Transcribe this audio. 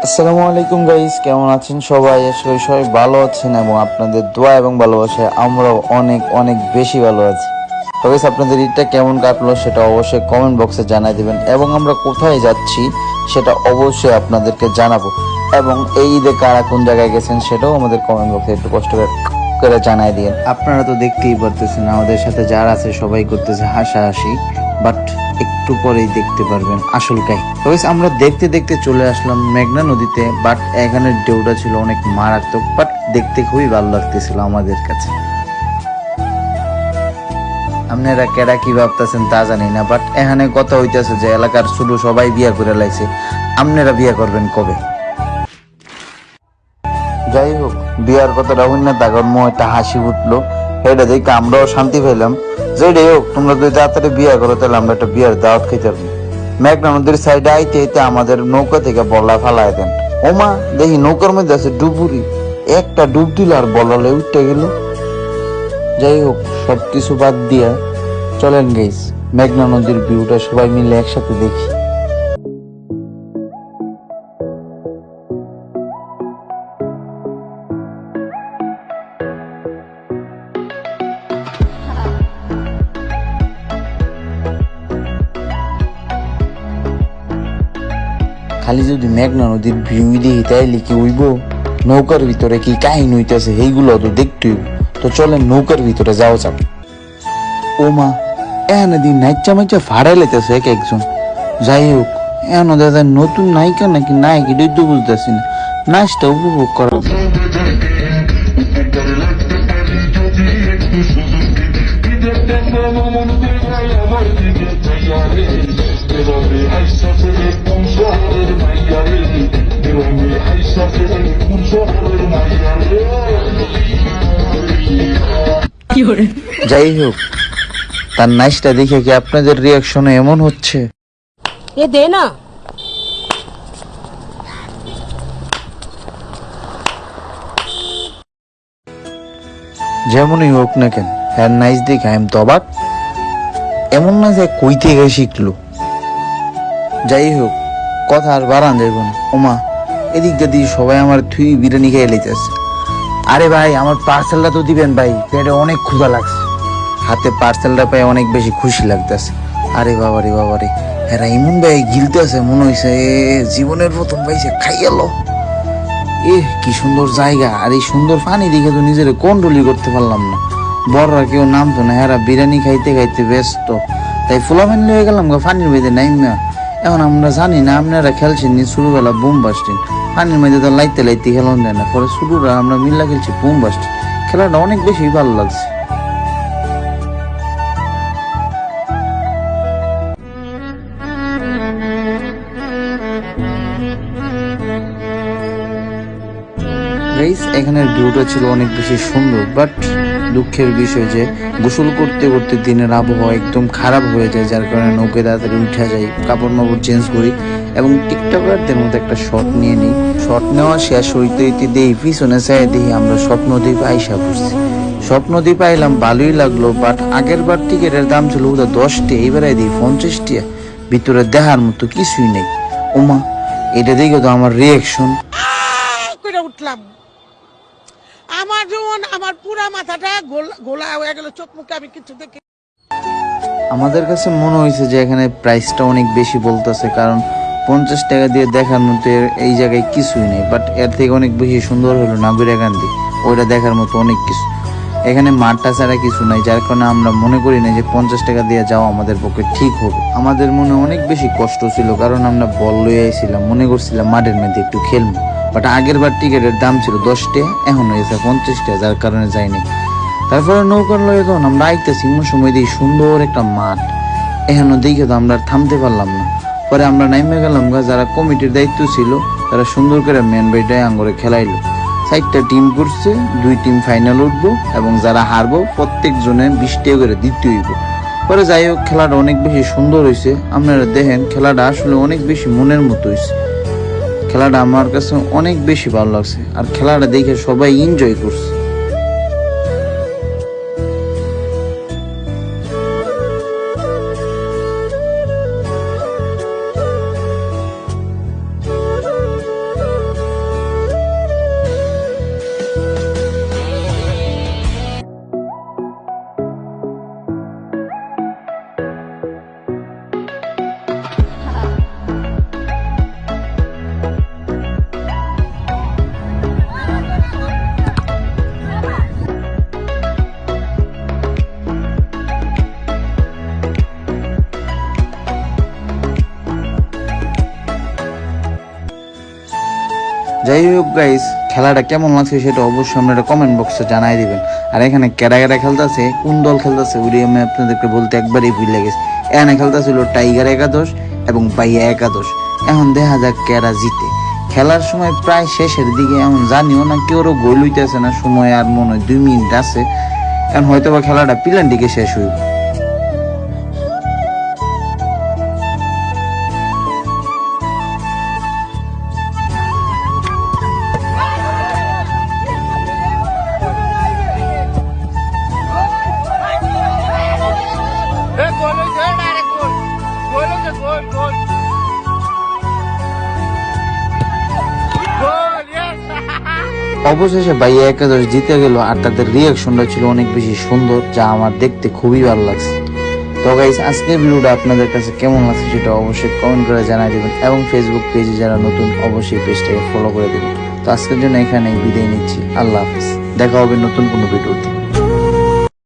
আসসালামু আলাইকুম গাইস, কেমন আছেন সবাই? আসলে সবাই ভালো আছেন এবং আপনাদের দোয়া এবং ভালোবাসায় আমরাও অনেক অনেক বেশি ভালো আছি। তো গাইস, আপনাদের ঈদটা কেমন কাটলো সেটা অবশ্যই কমেন্ট বক্সে জানাই দিবেন এবং আমরা কোথায় যাচ্ছি সেটা অবশ্যই আপনাদেরকে জানাবো। এবং এই ঈদে কারা কোন জায়গায় গেছেন সেটাও আমাদের কমেন্ট বক্সে একটু কষ্ট করে জানাই দিন। আপনারা তো দেখতেই পারতেছেন আমাদের সাথে যারা আছে সবাই করতেছে হাসাহাসি, বাট একটু পরেই দেখতে পারবেন আসল কাহিনী। তবে আমরা দেখতে দেখতে চলে আসলাম মেঘনা নদীতে, বাট এখানে ঢেউটা ছিল অনেক মারাত্মক, বাট দেখতে খুবই ভালো লাগতেছিল আমাদের কাছে। আপনারা কেরা কি ভাবতেছেন তা জানি না, বাট এখানে কথা হইতেছে যে এলাকার শুধু সবাই বিয়া করে লাইছে, আপনারা বিয়া করবেন কবে? যাই হোক, বিয়ার কথাটা হইন না, তাগর একটা হাসি উঠলো, এটা দেখে আমরাও শান্তি পেলাম। যেটাই হোক, তোমরা যদি তাড়াতাড়ি বিয়ে করো তাহলে আমরা একটা বিয়ের দাওয়াত খেতে পারবো। মেঘনা নদীর সাইডে আইতে আইতে আমাদের নৌকা থেকে বল্লা ফালায় দেন। ওমা, দেখি নৌকার মধ্যে আছে ডুবুরি, একটা ডুব দিল আর বলালে উঠতে গেল। যাই হোক, সবকিছু বাদ দিয়া চলেন গাইস মেঘনা নদীর ভিউটা সবাই মিলে একসাথে দেখি। খালি যদি মেঘনা নদীর ভিউ দেখি তাইলে কি হইব? নৌকার ভিতরে কি কাহিনী হইতেছে এইগুলো তো দেখতে হইব। তো চলেন নৌকার ভিতরে যাওয়া যাক। ও মা, এখানে দিন নাইচা মাইচা ভাড়াই লাইতেছে এক একজন। যাই হোক, এখন দাদা নতুন নায়িকা নাকি নায়ক এটাই তো বুঝতেছি না। নাচটা উপভোগ করা। যাই হোক, তার নাচটা দেখে কি আপনাদের রিয়াকশন এমন হচ্ছে? এ দে না। যেমনই হোক না কেন, হ্যাঁ নাইস দেখে আমি তো অবাক। এমন না যে কই থেকে শিখলো। যাই হোক, কথা আর বাড়ান যাইব না। ওমা, এদিক দিয়ে সবাই আমার থুই বিরিয়ানি খেয়ে লেগেছে। আরে ভাই, আমার পার্সেলটা তো দিবেন ভাই, পেটে অনেক ক্ষুধা লাগছে। হাতে পার্সেলটা পেয়ে অনেক বেশি খুশি লাগতেছে। আরে বাবারে বাবারে, হ্যাঁ ইমন ভাই গিলতেছে, মনে হয়েছে জীবনের প্রথম পাইছে, খাইয়ালো। কি সুন্দর জায়গা, আর এই সুন্দর পানি দেখে তো নিজের কন্ট্রোলই করতে পারলাম না। বড়রা কেউ নামতো না, হ্যাঁ বিরিয়ানি খাইতে খাইতে ব্যস্ত, তাই ফুলামেন হয়ে গেলাম পানির মধ্যে নাইমা। এখন আমরা জানি না আপনারা খেলছেন নি ছোটবেলা বুম বাস্টিং, পানির মধ্যে তো লাইতে লাইতে খেলন দেয় না, পরে ছোটরা আমরা মিল্লা খেলছি বুম বাস্টিং। খেলাটা অনেক বেশি ভালো লাগছে। এখানের ভিউটা ছিল অনেক বেশি সুন্দর, বাট দুঃখের বিষয় যে গোসল করতে করতে দিনের আবহাওয়া একদম খারাপ হয়ে যায়, যার কারণে নৌকে তাড়াতাড়ি উঠে যাই, কাপড় মাপড় চেঞ্জ করি এবং টিকটকারদের মধ্যে একটা শট নিয়ে নিই। শট নেওয়া শেষ হইতে হইতে দেখি পিছনে চাই দেখি আমরা স্বপ্নদ্বীপ আইসা পড়ছি। স্বপ্নদ্বীপ আইলাম, ভালোই লাগলো, বাট আগের বার টিকিটের দাম ছিল 10 টাকা, এবারে দিই 50 টাকা। ভিতরে দেখার মতো কিছুই নেই। ওমা, এটা দেখে তো আমার রিয়াকশন উঠলাম, আমার যেমন আমার পুরা মাথাটা গোলা হয়ে গেল, চোখ মুখে আমি কিছু দেখি। আমাদের কাছে মনে হয়েছে যে এখানে প্রাইসটা অনেক বেশি বলতেছে, কারণ 50 টাকা দিয়ে দেখার মতো এই জায়গায় কিছুই নেই। বাট এর থেকে অনেক বেশি সুন্দর হলো নাগরিকান্দি, ওইটা দেখার মতো অনেক কিছু। এখানে মাঠটা ছাড়া কিছু নাই, যার কারণে আমরা মনে করি না যে 50 টাকা দিয়ে যাওয়া আমাদের পক্ষে ঠিক হবে। আমাদের মনে অনেক বেশি কষ্ট ছিল, কারণ আমরা বল লয়ে আইছিলাম, মনে করছিলাম মাঠের মধ্যে একটু খেলবো। বাট আগের বার টিকিটের দাম ছিল 10 টাকা, এখন হয়েছে 50 টাকা, যার কারণে যাইনি। তারপরে নৌকার লয়ে তখন আমরা আইতেছি, এমন সময় দিই সুন্দর একটা মাঠ, এখানে দেখে তো আমরা থামতে পারলাম না। পরে আমরা নাইমে গেলাম, যারা কমিটির দায়িত্ব ছিল তারা সুন্দর করে মেন বাড়িটায় আঙ্গরে খেলাইলো। 4টা টিম করছে, 2 টিম ফাইনাল উঠবো এবং যারা হারবো প্রত্যেক জনে 20 টাকা করে দিতে হইব। পরে যাই হোক, খেলাটা অনেক বেশি সুন্দর হয়েছে। আপনারা দেখেন, খেলাটা আসলে অনেক বেশি মনের মতো হয়েছে। খেলাটা আমার কাছে অনেক বেশি ভালো লাগছে, আর খেলাটা দেখে সবাই এনজয় করছে। যাই হোক গাইস, খেলাটা কেমন লাগছে সেটা অবশ্যই আপনারা কমেন্ট বক্সে জানাই দিবেন। আর এখানে কেডা কেডা খেলতেছে, কোন দল খেলতেছে ওইটাই আমি আপনাদেরকে বলতে একবারই ভুলে গেছি। এখানে খেলতেছিল টাইগার একাদশ এবং পাইয়া একাদশ। এখন দেখা যাক কেরা জিতে। খেলার সময় প্রায় শেষের দিকে, এখন জানিও না কেউরও গোল হইতেছে না, সময় আর মনে হয় 2 মিনিট আছে। এখন হয়তো বা খেলাটা পিলার দিকে শেষ হইব। অবশেষে বাইয়া একাদশ জিতে গেল, আর তাদের রিয়াকশনটা ছিল অনেক বেশি সুন্দর, যা আমার দেখতে খুবই ভালো লাগছে। তো গাইস, আজকের ভিডিওটা আপনাদের কাছে কেমন লাগছে সেটা অবশ্যই কমেন্ট করে জানাই দেবেন, এবং ফেসবুক পেজে যারা নতুন অবশ্যই পেজটাকে ফলো করে দেবেন। তো আজকের জন্য এখানেই বিদায় নিচ্ছি। আল্লাহ হাফিজ, দেখা হবে নতুন কোনো ভিডিওতে।